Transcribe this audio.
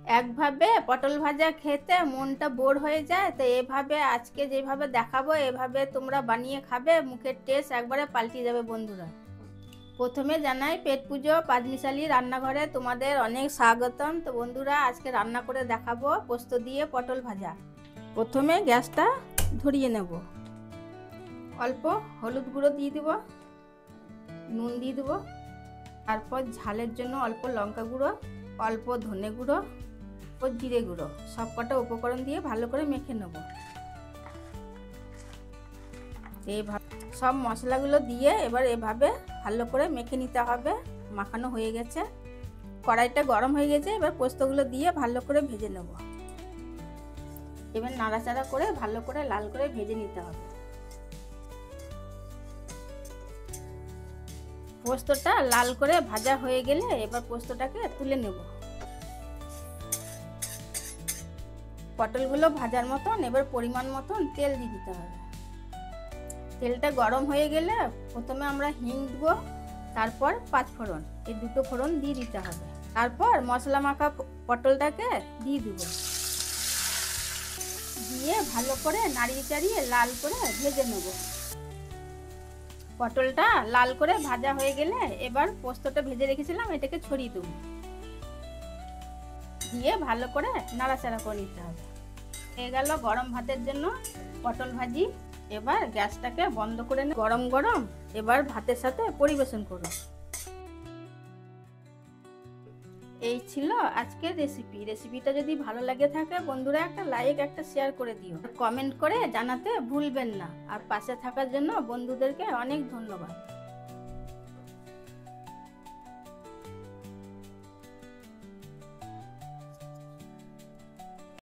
একভাবে পটল ভাজা খেতে মনটা বোর হয়ে যায়, তো এভাবে আজকে যেভাবে দেখাবো এভাবে তোমরা বানিয়ে খাবে, মুখের টেস্ট একবারে পাল্টে যাবে বন্ধুরা। প্রথমে জানাই পেট পুজো পাঁচমিশালি রান্নাঘরে তোমাদের অনেক স্বাগতম। তো বন্ধুরা আজকে রান্না করে দেখাবো পোস্ত দিয়ে পটল ভাজা। প্রথমে গ্যাসটা ধরিয়ে নেব, অল্প হলুদ গুঁড়ো দিয়ে দেব, নুন দিয়ে দেবো, তারপর ঝালের জন্য অল্প লঙ্কা গুঁড়ো, অল্প ধনে গুঁড়ো ও জিরে গুঁড়ো, সব কটা উপকরণ দিয়ে ভালো করে মেখে নেব। এইভাবে সব মশলাগুলো দিয়ে এবার এভাবে ভালো করে মেখে নিতে হবে। মাখানো হয়ে গেছে, কড়াইটা গরম হয়ে গেছে, এবার পোস্তগুলো দিয়ে ভালো করে ভেজে নেব। এবার নাড়াচাড়া করে ভালো করে লাল করে ভেজে নিতে হবে। পোস্তটা লাল করে ভাজা হয়ে গেলে এবার পোস্তটাকে তুলে নেব। পটলগুলো ভাজার মতন এবার পরিমাণ মতন তেল দিয়ে দিতে হবে। তেলটা গরম হয়ে গেলে প্রথমে আমরা হিং দেবো, তারপর পাঁচফোড়ন, এই দুটো ফোড়ন দিয়ে দিতে হবে। তারপর মশলা মাখা পটলটাকে দিয়ে দেব, দিয়ে ভালো করে নাড়িয়ে চাড়িয়ে লাল করে ভেজে নেব। পটলটা লাল করে ভাজা হয়ে গেলে এবার পোস্তটা ভেজে রেখেছিলাম এটাকে ছড়িয়ে দেবো, দিয়ে ভালো করে নাড়াচাড়া করে নিতে হবে। হয়ে গেল গরম ভাতের জন্য পটল ভাজি। এবার গ্যাসটাকে বন্ধ করে গরম গরম এবার ভাতের সাথে পরিবেশন করুন। এই ছিল আজকের রেসিপিটা যদি ভালো লাগে থাকে বন্ধুরা একটা লাইক একটা শেয়ার করে দিও, কমেন্ট করে জানাতে ভুলবেন না। আর পাশে থাকার জন্য বন্ধুদেরকে অনেক ধন্যবাদ।